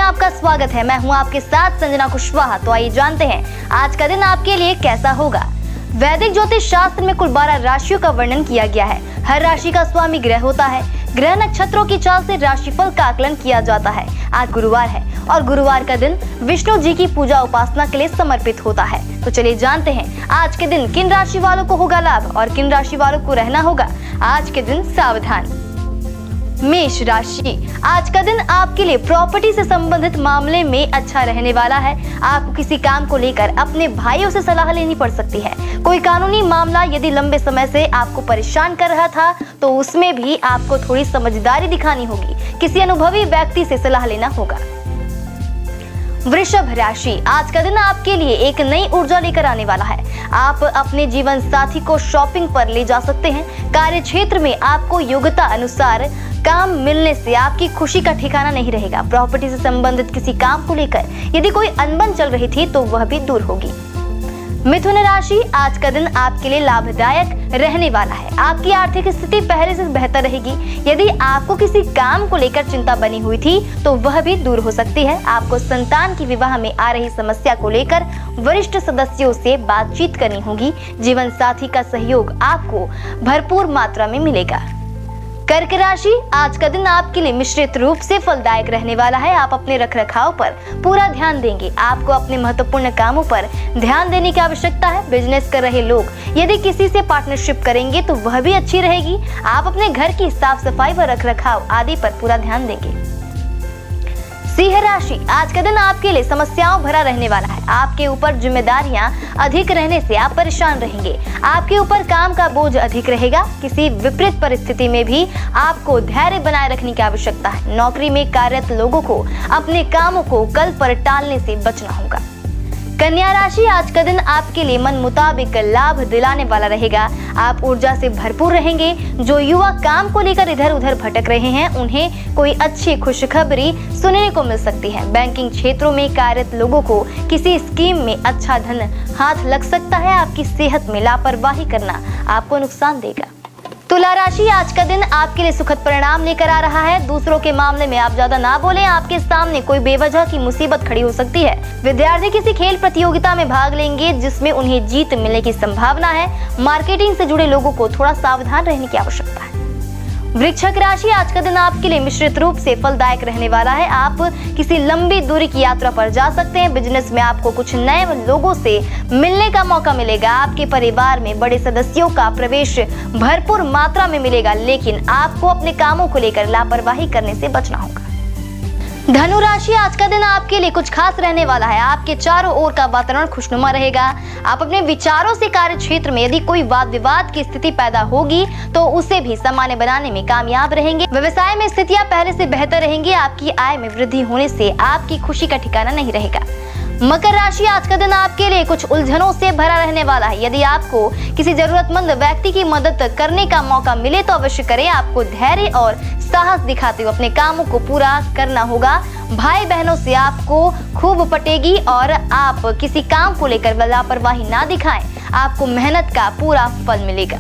आपका स्वागत है। मैं हूं आपके साथ संजना कुशवाहा। तो आइए जानते हैं आज का दिन आपके लिए कैसा होगा। वैदिक ज्योतिष शास्त्र में कुल 12 राशियों का वर्णन किया गया है। हर राशि का स्वामी ग्रह होता है। ग्रह नक्षत्रों की चाल से राशिफल का आकलन किया जाता है। आज गुरुवार है और गुरुवार का दिन विष्णु जी की पूजा उपासना के लिए समर्पित होता है। तो चलिए जानते हैं आज के दिन किन राशि वालों को होगा लाभ और किन राशि वालों को रहना होगा आज के दिन सावधान। मेष राशि, आज का दिन आपके लिए प्रॉपर्टी से संबंधित मामले में अच्छा रहने वाला है। आपको किसी काम को लेकर अपने भाइयों से सलाह लेनी पड़ सकती है। कोई कानूनी मामला यदि लंबे समय से आपको परेशान कर रहा था तो उसमें भी आपको थोड़ी समझदारी दिखानी होगी। किसी अनुभवी व्यक्ति से सलाह लेना होगा। वृषभ राशि, आज का दिन आपके लिए एक नई ऊर्जा लेकर आने वाला है। आप अपने जीवन साथी को शॉपिंग पर ले जा सकते हैं। कार्य क्षेत्र में आपको योग्यता अनुसार काम मिलने से आपकी खुशी का ठिकाना नहीं रहेगा। प्रॉपर्टी से संबंधित किसी काम को लेकर यदि कोई अनबन चल रही थी तो वह भी दूर होगी। मिथुन राशि, आज का दिन आपके लिए लाभदायक रहने वाला है। आपकी आर्थिक स्थिति पहले से बेहतर रहेगी। यदि आपको किसी काम को लेकर चिंता बनी हुई थी तो वह भी दूर हो सकती है। आपको संतान की विवाह में आ रही समस्या को लेकर वरिष्ठ सदस्यों से बातचीत करनी होगी। जीवन साथी का सहयोग आपको भरपूर मात्रा में मिलेगा। कर्क राशि, आज का दिन आपके लिए मिश्रित रूप से फलदायक रहने वाला है। आप अपने रखरखाव पर पूरा ध्यान देंगे। आपको अपने महत्वपूर्ण कामों पर ध्यान देने की आवश्यकता है। बिजनेस कर रहे लोग यदि किसी से पार्टनरशिप करेंगे तो वह भी अच्छी रहेगी। आप अपने घर की साफ सफाई व रखरखाव आदि पर पूरा ध्यान देंगे। सिंह राशि, आज का दिन आपके लिए समस्याओं भरा रहने वाला है। आपके ऊपर जिम्मेदारियां अधिक रहने से आप परेशान रहेंगे। आपके ऊपर काम का बोझ अधिक रहेगा। किसी विपरीत परिस्थिति में भी आपको धैर्य बनाए रखने की आवश्यकता है। नौकरी में कार्यरत लोगों को अपने कामों को कल पर टालने से बचना होगा। कन्या राशि, आज का दिन आपके लिए मन मुताबिक लाभ दिलाने वाला रहेगा। आप ऊर्जा से भरपूर रहेंगे। जो युवा काम को लेकर इधर उधर भटक रहे हैं उन्हें कोई अच्छी खुशखबरी सुनने को मिल सकती है। बैंकिंग क्षेत्रों में कार्यरत लोगों को किसी स्कीम में अच्छा धन हाथ लग सकता है। आपकी सेहत में लापरवाही करना आपको नुकसान देगा। तुला राशि, आज का दिन आपके लिए सुखद परिणाम लेकर आ रहा है। दूसरों के मामले में आप ज्यादा ना बोलें। आपके सामने कोई बेवजह की मुसीबत खड़ी हो सकती है। विद्यार्थी किसी खेल प्रतियोगिता में भाग लेंगे जिसमें उन्हें जीत मिलने की संभावना है। मार्केटिंग से जुड़े लोगों को थोड़ा सावधान रहने की आवश्यकता है। वृश्चिक राशि, आज का दिन आपके लिए मिश्रित रूप से फलदायक रहने वाला है। आप किसी लंबी दूरी की यात्रा पर जा सकते हैं। बिजनेस में आपको कुछ नए लोगों से मिलने का मौका मिलेगा। आपके परिवार में बड़े सदस्यों का प्रवेश भरपूर मात्रा में मिलेगा, लेकिन आपको अपने कामों को लेकर लापरवाही करने से बचना होगा। धनु राशि, आज का दिन आपके लिए कुछ खास रहने वाला है। आपके चारों ओर का वातावरण खुशनुमा रहेगा। आप अपने विचारों से कार्य क्षेत्र में यदि कोई वाद विवाद की स्थिति पैदा होगी तो उसे भी सामान्य बनाने में कामयाब रहेंगे। व्यवसाय में स्थितियां पहले से बेहतर रहेंगी। आपकी आय में वृद्धि होने से आपकी खुशी का ठिकाना नहीं रहेगा। मकर राशि, आज का दिन आपके लिए कुछ उलझनों से भरा रहने वाला है। यदि आपको किसी जरूरतमंद व्यक्ति की मदद करने का मौका मिले तो अवश्य करें। आपको धैर्य और साहस दिखाते हुए अपने कामों को पूरा करना होगा। भाई बहनों से आपको खूब पटेगी और आप किसी काम को लेकर लापरवाही ना दिखाएं। आपको मेहनत का पूरा फल मिलेगा।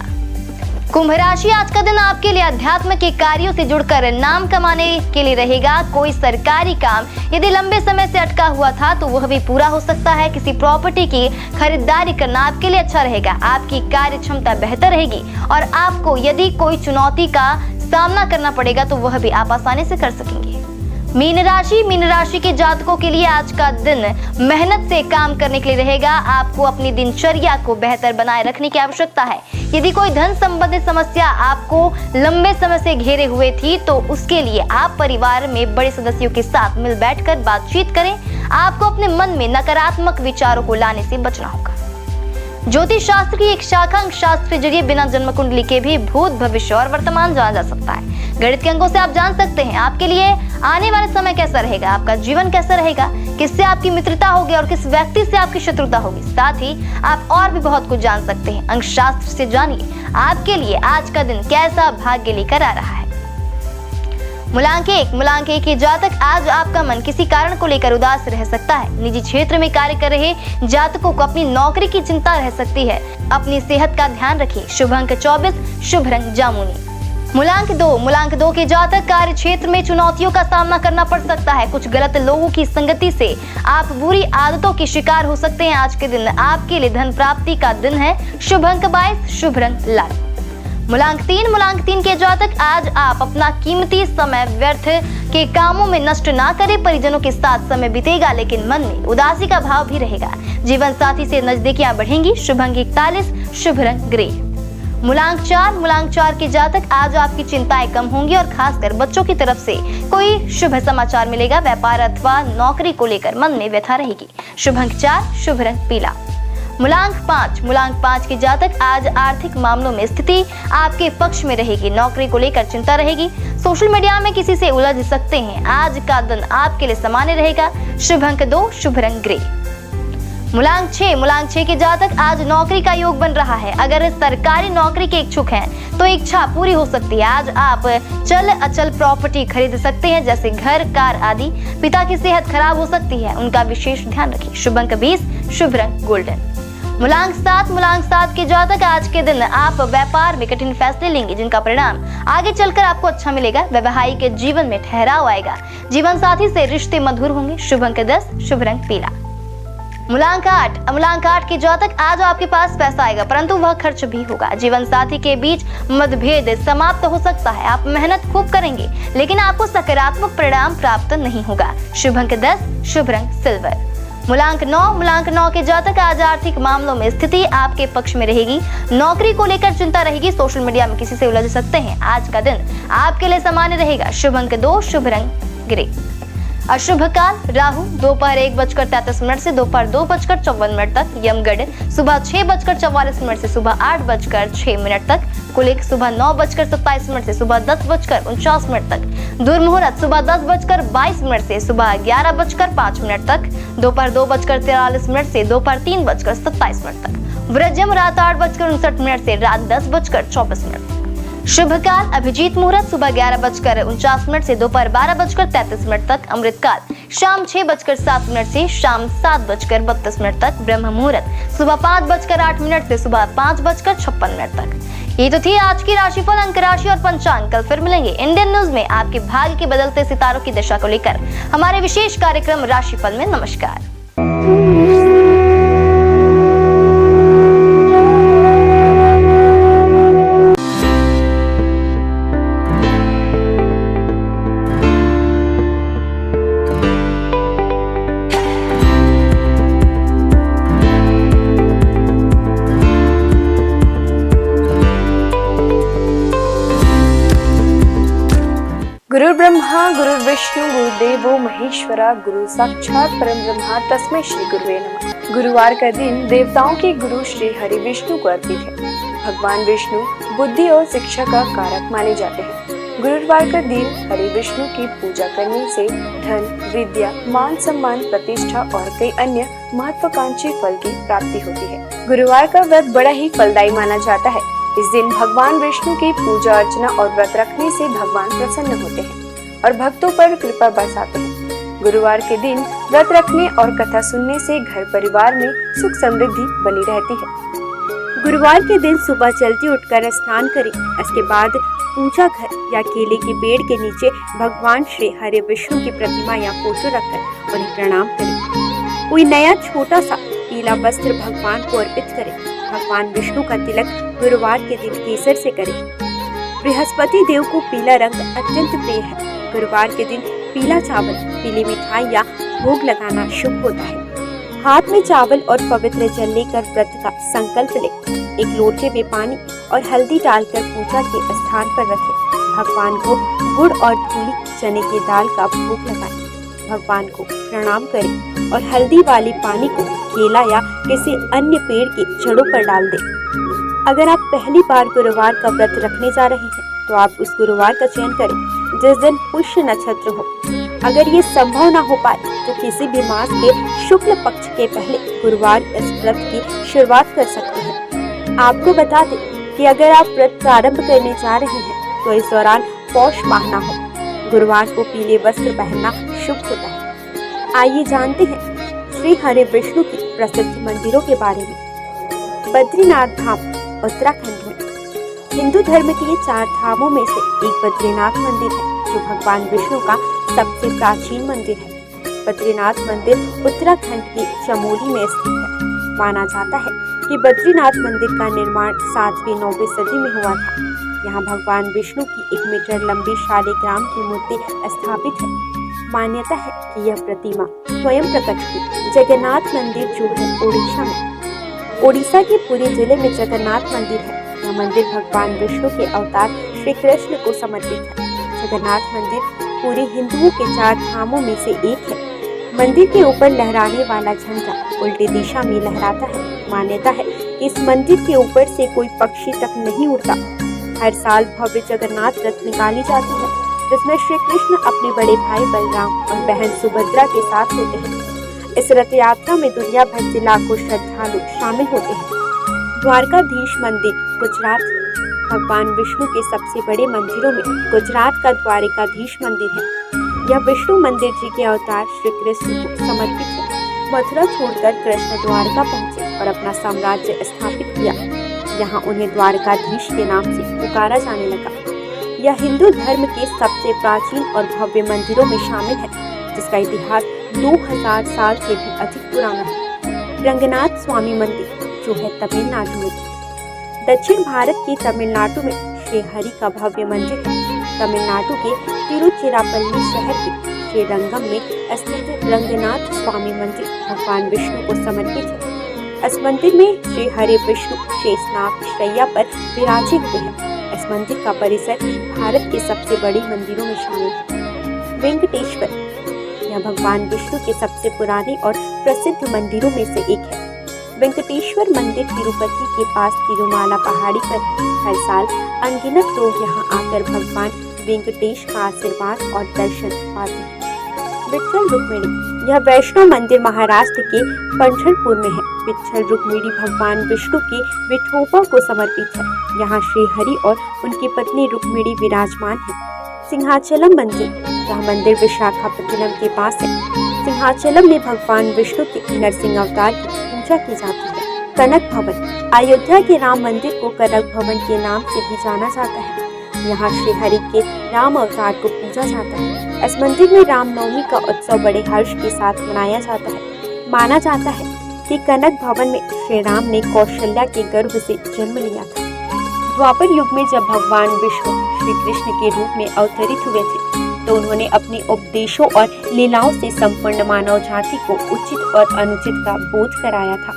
कुंभ राशि, आज का दिन आपके लिए अध्यात्म के कार्यों से जुड़कर नाम कमाने के लिए रहेगा। कोई सरकारी काम यदि लंबे समय से अटका हुआ था तो वह भी पूरा हो सकता है। किसी प्रॉपर्टी की खरीदारी करना आपके लिए अच्छा रहेगा। आपकी कार्य क्षमता बेहतर रहेगी और आपको यदि कोई चुनौती का सामना करना पड़ेगा तो वह भी आप आसानी से कर सकेंगे। मीन राशि के जातकों के लिए आज का दिन मेहनत से काम करने के लिए रहेगा। आपको अपनी दिनचर्या को बेहतर बनाए रखने की आवश्यकता है। यदि कोई धन संबंधित समस्या आपको लंबे समय से घेरे हुए थी तो उसके लिए आप परिवार में बड़े सदस्यों के साथ मिल बैठकर बातचीत करें। आपको अपने मन में नकारात्मक विचारों को लाने से बचना होगा। ज्योतिष शास्त्र की एक शाखा अंक शास्त्र के जरिए बिना जन्म कुंडली के भी भूत भविष्य और वर्तमान जाना जा सकता है। गणित के अंकों से आप जान सकते हैं आपके लिए आने वाले समय कैसा रहेगा, आपका जीवन कैसा रहेगा, किससे आपकी मित्रता होगी और किस व्यक्ति से आपकी शत्रुता होगी। साथ ही आप और भी बहुत कुछ जान सकते हैं। अंक शास्त्र से जानिए आपके लिए आज का दिन कैसा भाग्य लेकर आ रहा है। मूलांक एक के जातक, आज आपका मन किसी कारण को लेकर उदास रह सकता है। निजी क्षेत्र में कार्य कर रहे जातकों को अपनी नौकरी की चिंता रह सकती है। अपनी सेहत का ध्यान रखिए। शुभ अंक 24, शुभ रंग जामुनी। मूलांक 2 के जातक कार्य क्षेत्र में चुनौतियों का सामना करना पड़ सकता है। कुछ गलत लोगों की संगति से आप बुरी आदतों के शिकार हो सकते हैं। आज के दिन आपके लिए धन प्राप्ति का दिन है। शुभ अंक 22, शुभ रंग लाल। मूलांक 3 के जातक आज आप अपना कीमती समय व्यर्थ के कामों में नष्ट ना करें। परिजनों के साथ समय बीतेगा, लेकिन मन में उदासी का भाव भी रहेगा। जीवन साथी से नजदीकियां बढ़ेंगी। शुभ अंक 41, शुभ रंग ग्रे। मूलांक 4 के जातक आज आपकी चिंताएं कम होंगी और खासकर बच्चों की तरफ से कोई शुभ समाचार मिलेगा। व्यापार अथवा नौकरी को लेकर मन में व्यथा रहेगी। शुभ अंक 4, शुभ रंग पीला। मूलांक 5 के जातक आज आर्थिक मामलों में स्थिति आपके पक्ष में रहेगी। नौकरी को लेकर चिंता रहेगी। सोशल मीडिया में किसी से उलझ सकते हैं। आज का दिन आपके लिए सामान्य रहेगा। शुभ अंक 2, शुभ रंग ग्रे। मूलांक 6 के जातक आज नौकरी का योग बन रहा है। अगर सरकारी नौकरी के इच्छुक हैं तो इच्छा पूरी हो सकती है। आज आप चल अचल प्रॉपर्टी खरीद सकते हैं, जैसे घर, कार आदि। पिता की सेहत खराब हो सकती है, उनका विशेष ध्यान रखें। शुभ अंक 20, शुभ रंग गोल्डन। मूलांक 7 के जातक आज के दिन आप व्यापार में कठिन फैसले लेंगे, जिनका परिणाम आगे चलकर आपको अच्छा मिलेगा। वैवाहिक जीवन में ठहराव आएगा। जीवन साथी से रिश्ते मधुर होंगे। शुभ अंक 10, शुभ रंग पीला। मूलांक 8 के जातक आज आपके पास पैसा आएगा, परंतु वह खर्च भी होगा। जीवन साथी के बीच मतभेद समाप्त हो सकता है। आप मेहनत खूब करेंगे, लेकिन आपको सकारात्मक परिणाम प्राप्त नहीं होगा। शुभ अंक 10, शुभ रंग सिल्वर। मूलांक 9 के जातक आज आर्थिक मामलों में स्थिति आपके पक्ष में रहेगी। नौकरी को लेकर चिंता रहेगी। सोशल मीडिया में किसी से उलझ सकते हैं। आज का दिन आपके लिए सामान्य रहेगा। शुभ अंक 2, शुभ रंग ग्रे। अशुभ काल राहु दोपहर 1:33 से दोपहर 2:54 तक। यमगढ़ सुबह 6:44 से सुबह 8:06 तक। कुलिक सुबह 9:27 से सुबह 10:49 तक। दुर्मुहूर्त सुबह 10:22 से सुबह 11:05 तक। दोपहर 2:43 से दोपहर 3:27 तक। वृज्यम रात 8:59 से रात 10:24 तक। शुभ काल अभिजीत मुहूर्त सुबह 11:49 से दोपहर 12:33 तक। अमृत काल शाम 6:07 से शाम 7:32 तक। ब्रह्म मुहूर्त सुबह 5:08 से सुबह 5:56 तक। ये तो थी आज की राशिफल, अंक राशि और पंचांग। कल फिर मिलेंगे इंडियन न्यूज में आपके भाग्य के बदलते सितारों की दशा को लेकर हमारे विशेष कार्यक्रम राशिफल में। नमस्कार। गुरु ब्रह्मा गुरु विष्णु गुरुदेवो महेश्वरा गुरु साक्षात परम ब्रह्मा तस्मै श्री गुरुवे नमः। गुरुवार का दिन देवताओं के गुरु श्री हरि विष्णु को अर्पित है। भगवान विष्णु बुद्धि और शिक्षा का कारक माने जाते हैं। गुरुवार का दिन हरि विष्णु की पूजा करने से धन, विद्या, मान सम्मान, प्रतिष्ठा और कई अन्य महत्वाकांक्षी फल की प्राप्ति होती है। गुरुवार का व्रत बड़ा ही फलदायी माना जाता है। इस दिन भगवान विष्णु की पूजा अर्चना और व्रत रखने से भगवान प्रसन्न होते हैं और भक्तों पर कृपा बरसाते हैं। गुरुवार के दिन व्रत रखने और कथा सुनने से घर परिवार में सुख समृद्धि बनी रहती है। गुरुवार के दिन सुबह जल्दी उठकर स्नान करें। इसके बाद पूजा घर या केले के पेड़ के नीचे भगवान श्री हरि विष्णु की प्रतिमा या फोटो रखकर उन्हें प्रणाम करें। कोई नया छोटा सा पीला वस्त्र भगवान को अर्पित करें। भगवान विष्णु का तिलक गुरुवार के दिन केसर से करें। बृहस्पति देव को पीला रंग अत्यंत प्रिय है। गुरुवार के दिन पीला चावल, पीली मिठाई या भोग लगाना शुभ होता है। हाथ में चावल और पवित्र जल लेकर व्रत का संकल्प लें। एक लोटे में पानी और हल्दी डालकर पूजा के स्थान पर रखें। भगवान को गुड़ और धुली चने की दाल का भोग लगाएं। भगवान को प्रणाम करें और हल्दी वाली पानी को केला या किसी अन्य पेड़ की जड़ों पर डाल दें। अगर आप पहली बार गुरुवार का व्रत रखने जा रहे हैं तो आप उस गुरुवार का चयन करें जिस दिन पुष्य नक्षत्र हो। अगर ये संभव न हो पाए तो किसी भी मास के शुक्ल पक्ष के पहले गुरुवार इस व्रत की शुरुआत कर सकते हैं। आपको बता दें कि अगर आप व्रत प्रारंभ करने जा रहे हैं तो इस दौरान पौष माह न हो। गुरुवार को पीले वस्त्र पहनना शुभ होता है। आइए जानते हैं श्री हरि विष्णु की प्रसिद्ध मंदिरों के बारे में। बद्रीनाथ धाम उत्तराखंड में। हिंदू धर्म के ये 4 धामों में से एक बद्रीनाथ मंदिर है, जो भगवान विष्णु का सबसे प्राचीन मंदिर है। बद्रीनाथ मंदिर उत्तराखंड के चमोली में स्थित है। माना जाता है कि बद्रीनाथ मंदिर का निर्माण 7वीं 9वीं सदी में हुआ था। यहाँ भगवान विष्णु की 1 मीटर लंबी शालिग्राम की मूर्ति स्थापित है। मान्यता है कि यह प्रतिमा स्वयं प्रकट हुई। जगन्नाथ मंदिर जो है ओडिशा में, ओडिशा के पुरी जिले में जगन्नाथ मंदिर है। यह मंदिर भगवान विष्णु के अवतार श्री कृष्ण को समर्पित है। जगन्नाथ मंदिर पूरे हिंदुओं के 4 धामों में से एक है। मंदिर के ऊपर लहराने वाला झंडा उल्टी दिशा में लहराता है। मान्यता है कि इस मंदिर के ऊपर से कोई पक्षी तक नहीं उड़ता। हर साल भव्य जगन्नाथ रथ निकाली जाती है, जिसमें श्री कृष्ण अपने बड़े भाई बलराम और बहन सुभद्रा के साथ होते हैं। इस रथ यात्रा में दुनिया भर से लाखों श्रद्धालु शामिल होते हैं। द्वारकाधीश मंदिर गुजरात, भगवान विष्णु के सबसे बड़े मंदिरों में गुजरात का द्वारकाधीश मंदिर है। यह विष्णु मंदिर जी के अवतार श्री कृष्ण को समर्पित है। मथुरा छोड़कर कृष्ण द्वारका पहुंचे और अपना साम्राज्य स्थापित किया। यहाँ उन्हें द्वारकाधीश के नाम से पुकारा जाने लगा। यह हिंदू धर्म के सबसे प्राचीन और भव्य मंदिरों में शामिल है, जिसका इतिहास 2000 साल से भी अधिक पुराना है। रंगनाथ स्वामी मंदिर जो है तमिलनाडु में। दक्षिण भारत के तमिलनाडु में श्री हरि का भव्य मंदिर है। तमिलनाडु के तिरुचिरापल्ली शहर के श्रीरंगम में स्थित रंगनाथ स्वामी मंदिर भगवान विष्णु को समर्पित है। इस मंदिर में श्री हरि विष्णु शेषनाग शैया पर विराजे हुए हैं। इस मंदिर का परिसर भारत के सबसे बड़े मंदिरों में शामिल है। वेंकटेश्वर, यह भगवान विष्णु के सबसे पुराने और प्रसिद्ध मंदिरों में से एक है। वेंकटेश्वर मंदिर तिरुपति के पास तिरुमाला पहाड़ी पर है। हर साल अनगिनत लोग यहाँ आकर भगवान वेंकटेश का आशीर्वाद और दर्शन पाते हैं। विट्ठल रुक्मिणी, यह वैष्णो मंदिर महाराष्ट्र के पंढरपुर में है। विट्ठल रुक्मिणी भगवान विष्णु के विठोबा को समर्पित है। यहाँ श्री हरि और उनकी पत्नी रुक्मिणी विराजमान है। सिंहाचलम मंदिर, यह मंदिर विशाखापट्टनम के पास है। सिंहाचलम में भगवान विष्णु के नरसिंह अवतार की पूजा की जाती है। कनक भवन, अयोध्या के राम मंदिर को कनक भवन के नाम से भी जाना जाता है। यहाँ श्री हरि के राम अवतार को पूजा जाता है। इस मंदिर में रामनवमी का उत्सव बड़े हर्ष के साथ मनाया जाता है। माना जाता है कि कनक भवन में श्री राम ने कौशल्या के गर्भ से जन्म लिया था। द्वापर युग में जब भगवान विष्णु श्री कृष्ण के रूप में अवतरित हुए थे, तो उन्होंने अपने उपदेशों और लीलाओं से संपूर्ण मानव जाति को उचित और अनुचित का बोध कराया था।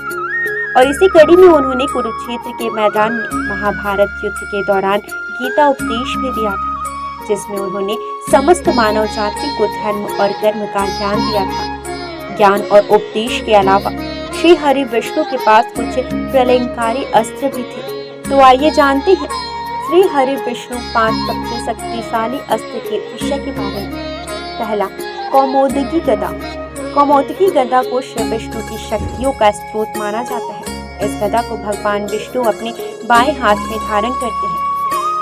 और इसी कड़ी में उन्होंने कुरुक्षेत्र के मैदान में महाभारत युद्ध के दौरान गीता उपदेश भी दिया था, जिसमें उन्होंने समस्त मानव जाति को धर्म और कर्म का ज्ञान दिया था। ज्ञान और उपदेश के अलावा श्री हरि विष्णु के पास कुछ प्रलयंकारी अस्त्र भी थे। तो आइए जानते हैं श्री हरि विष्णु 5 सबसे शक्तिशाली अस्त्र के विषय के बारे में। पहला, कौमोदकी गदा। कौमोदकी गदा को श्री विष्णु की शक्तियों का स्रोत माना जाता है। इस गदा को भगवान विष्णु अपने बाएं हाथ में धारण करते हैं।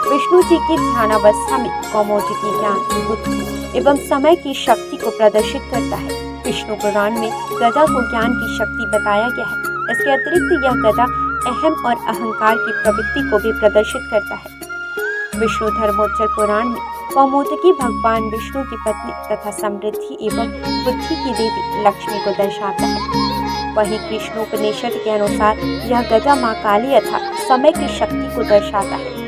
विष्णु जी की ध्यानावस्था में कौमोदकी ज्ञान, बुद्धि एवं समय की शक्ति को प्रदर्शित करता है। विष्णु पुराण में गदा को ज्ञान की शक्ति बताया गया है। इसके अतिरिक्त यह गदा अहम और अहंकार की प्रवृत्ति को भी प्रदर्शित करता है। विष्णु धर्मोच्चर पुराण में कौमोदकी भगवान विष्णु की पत्नी तथा समृद्धि एवं बुद्धि की देवी लक्ष्मी को दर्शाता है। वहीं कृष्णोपनिषद के अनुसार यह गदा माँ काली अर्थात समय की शक्ति को दर्शाता है।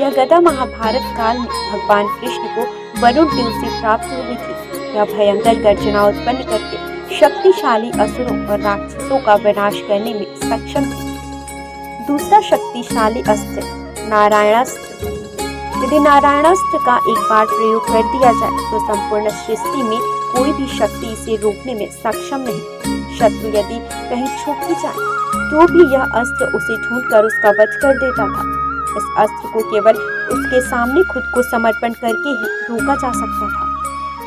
यह गदा महाभारत काल में भगवान कृष्ण को वरुण देव से प्राप्त हुई थी। यह भयंकर गर्जना उत्पन्न करके शक्तिशाली असुरों और राक्षसों का विनाश करने में सक्षम थी। दूसरा शक्तिशाली अस्त्र, नारायणास्त्र। यदि नारायणास्त्र का एक बार प्रयोग कर दिया जाए तो संपूर्ण सृष्टि में कोई भी शक्ति इसे रोकने में सक्षम नहीं। शत्रु यदि कहीं छुप भी जाए तो भी यह अस्त्र उसे ढूंढकर उसका वध कर देता था। इस अस्त्र को केवल उसके सामने खुद को समर्पण करके ही रोका जा सकता था।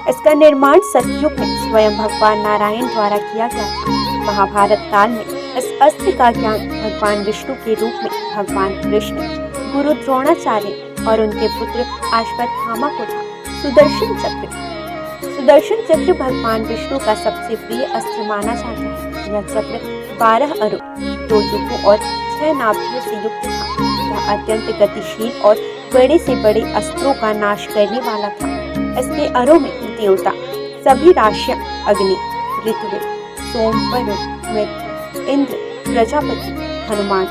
इसका निर्माण सतयुग में स्वयं भगवान नारायण द्वारा किया गया था। महाभारत काल में इस अस्त्र का ज्ञान भगवान विष्णु के रूप में भगवान कृष्ण, गुरु द्रोणाचार्य और उनके पुत्र अश्वत्थामा को था। सुदर्शन चक्र। सुदर्शन चक्र भगवान विष्णु का सबसे प्रिय अस्त्र माना जाता है। यह चक्र 12 अरु, 2 युगों और 6 नाभियों से युक्त था। यह अत्यंत गतिशील और बड़े से बड़े अस्त्रों का नाश करने वाला था। इसके अरों में देवता, सभी राशियां, अग्नि, ऋत्विक, सोम, वरुण, मित्र, इंद्र, प्रजापति, हनुमान,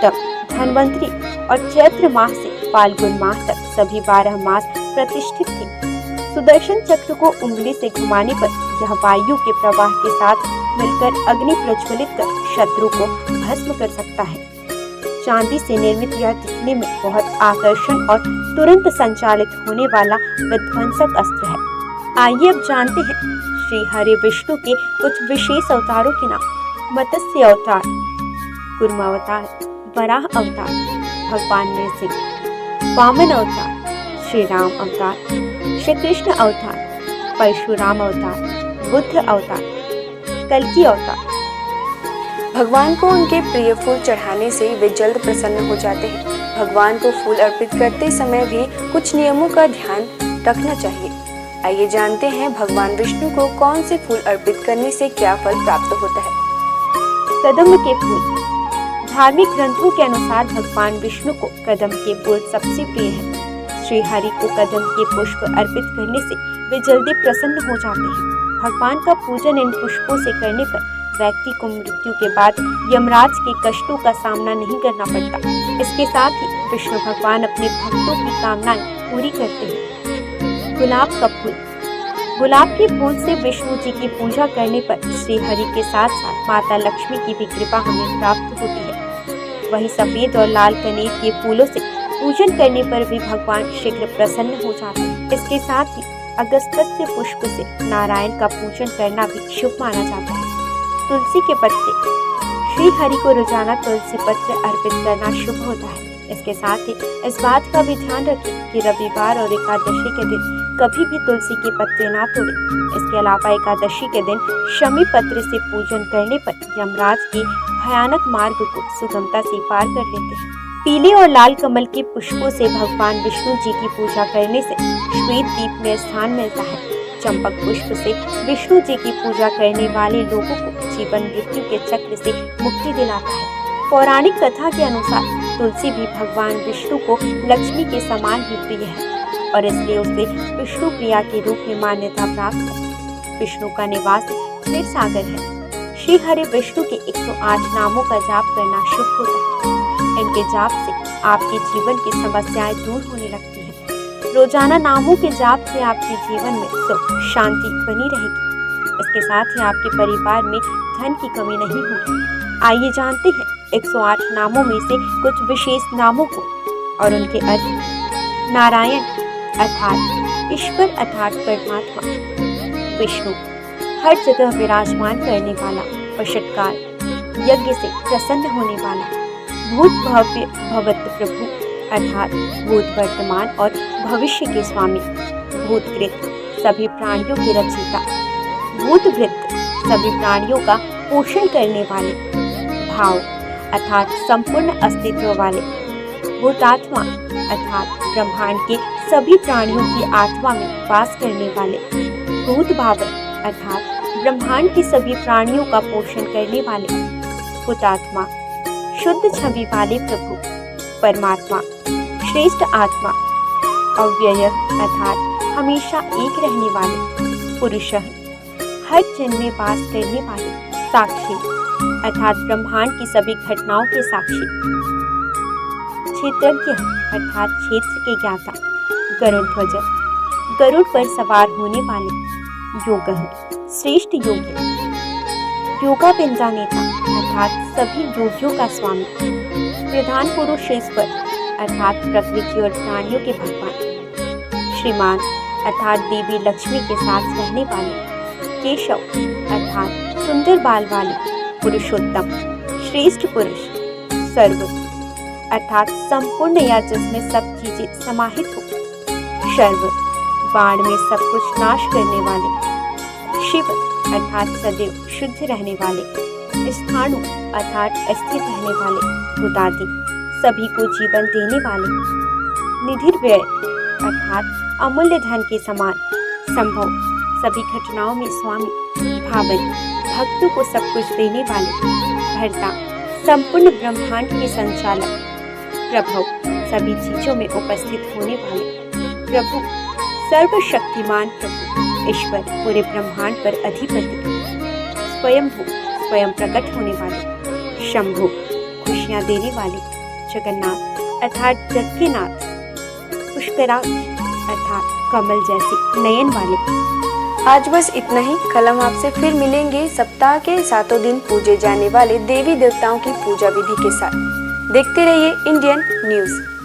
तप, धन्वंतरी और चैत्र माह से फाल्गुन माह तक सभी 12 मास प्रतिष्ठित थे। सुदर्शन चक्र को उंगली से घुमाने पर यह वायु के प्रवाह के साथ मिलकर अग्नि प्रज्वलित कर शत्रु को भस्म कर सकता है। चांदी से निर्मित यह दिखने में बहुत आकर्षण और तुरंत संचालित होने वाला विध्वंसक अस्त्र है। आइए अब जानते हैं श्री हरि विष्णु के कुछ विशेष अवतारों के नाम। मत्स्य अवतार, कूर्म अवतार, वराह अवतार, भगवान नरसिंह। वामन अवतार, श्री राम अवतार, श्री कृष्ण अवतार, परशुराम अवतार, बुद्ध अवतार, कल्कि अवतार। भगवान को उनके प्रिय फूल चढ़ाने से वे जल्द प्रसन्न हो जाते हैं। भगवान को फूल अर्पित करते समय भी कुछ नियमों का ध्यान रखना चाहिए। आइए जानते हैं भगवान विष्णु को कौन से फूल अर्पित करने से क्या फल प्राप्त होता है। कदम्ब के फूल। धार्मिक ग्रंथों के अनुसार भगवान विष्णु को कदम्ब के फूल सबसे प्रिय है। श्री हरि को कदम्ब के पुष्प अर्पित करने से वे जल्दी प्रसन्न हो जाते हैं। भगवान का पूजन इन पुष्पों से करने पर व्यक्ति को मृत्यु के बाद यमराज के कष्टों का सामना नहीं करना पड़ता। इसके साथ ही विष्णु भगवान अपने भक्तों की कामनाएं पूरी करते हैं। गुलाब का फूल। गुलाब के फूल से विष्णु जी की पूजा करने पर श्री हरि के साथ साथ माता लक्ष्मी की भी कृपा हमें प्राप्त होती है। वही सफेद और लाल कनेर के फूलों से पूजन करने पर भी भगवान शीघ्र प्रसन्न हो जाते हैं। इसके साथ ही अगस्त्य पुष्प से नारायण का पूजन करना भी शुभ माना जाता है। तुलसी के पत्ते। श्री हरि को रोजाना तुलसी पत्र अर्पित करना शुभ होता है। इसके साथ ही इस बात का भी ध्यान रखें कि रविवार और एकादशी के दिन कभी भी तुलसी के पत्ते ना तोड़ें। इसके अलावा एकादशी के दिन शमी पत्र से पूजन करने पर यमराज के भयानक मार्ग को सुगमता से पार कर लेते हैं। पीले और लाल कमल के पुष्पों से भगवान विष्णु जी की पूजा करने से श्वेत दीप में स्थान मिलता है। चंपक पुष्प से विष्णु जी की पूजा करने वाले लोगों को जीवन मृत्यु के चक्र से मुक्ति दिलाता है। पौराणिक कथा के अनुसार तुलसी भी भगवान विष्णु को लक्ष्मी के समान ही प्रिय है और इसलिए उसे विष्णु प्रिया के रूप में मान्यता प्राप्त है। विष्णु का निवास क्षीर सागर है। श्री हरि विष्णु के 108 नामों का जाप करना शुभ होता है। इनके जाप से आपके जीवन की समस्याएं दूर होने लगती हैं। रोजाना नामों के जाप से आपके जीवन में सुख शांति बनी रहेगी। इसके साथ ही आपके परिवार में धन की कमी नहीं होगी। आइए जानते हैं 108 नामों में से कुछ विशेष नामों को और उनके अर्थ। नारायण अर्थात ईश्वर अर्थात परमात्मा। विष्णु हर जगह विराजमान करने वाला, वशटकार यज्ञ से प्रसन्न होने वाला। भूत भव्य भवत प्रभु अर्थात भूत वर्तमान और भविष्य के स्वामी। भूतकृत सभी प्राणियों के रचयिता। भूतभृत सभी प्राणियों का पोषण करने वाले। भाव अर्थात संपूर्ण अस्तित्व वाले। भूतात्मा अर्थात ब्रह्मांड के सभी प्राणियों की आत्मा में वास करने वाले। भूत भावन अर्थात ब्रह्मांड के सभी प्राणियों का पोषण करने वाले। हुतात्मा शुद्ध छवि वाले प्रभु परमात्मा। श्रेष्ठ आत्मा अव्यय अर्थात हमेशा एक रहने वाले। पुरुष हर जन्म में वास करने वाले। साक्षी अर्थात ब्रह्मांड की सभी घटनाओं के साक्षी। क्षेत्रज्ञ अर्थात क्षेत्र के ज्ञाता। गरुड़ ध्वज गरुड़ पर सवार होने वाले। योग श्रेष्ठ योगी। योगा बिंदा नेता अर्थात सभी योगियों का स्वामी। प्रधान पुरुष ईश्वर अर्थात प्रकृति और प्राणियों के भगवान। श्रीमान अर्थात देवी लक्ष्मी के साथ रहने वाले। केशव अर्थात सुंदर बाल वाले। पुरुषोत्तम श्रेष्ठ पुरुष। सर्व अर्थात संपूर्ण या जिसमें सब चीजें समाहित हो। शर्व बाण में सब कुछ नाश करने वाले। शिव अर्थात सदैव शुद्ध रहने वाले। स्थाणु अर्थात स्थिर रहने वाले। भूतादि सभी को जीवन देने वाले। निधिर्व्यय अर्थात अमूल्य धन के समान। संभव सभी घटनाओं में स्वामी। भावन भक्तों को सब कुछ देने वाले। भर्ता संपूर्ण ब्रह्मांड के संचालक। प्रभु सभी चीजों में उपस्थित होने वाले प्रभु, सर्वशक्तिमान प्रभु ईश्वर, पूरे ब्रह्मांड पर अधिपति, स्वयं प्रकट होने वाले शंभु, खुशियां देने वाले जगन्नाथ अर्थात जग के नाथ, पुष्कराक्ष अर्थात कमल जैसे नयन वाले। आज बस इतना ही। कल हम आपसे फिर मिलेंगे सप्ताह के 7 दिन पूजे जाने वाले देवी देवताओं की पूजा विधि के साथ। देखते रहिए इंडियन न्यूज़।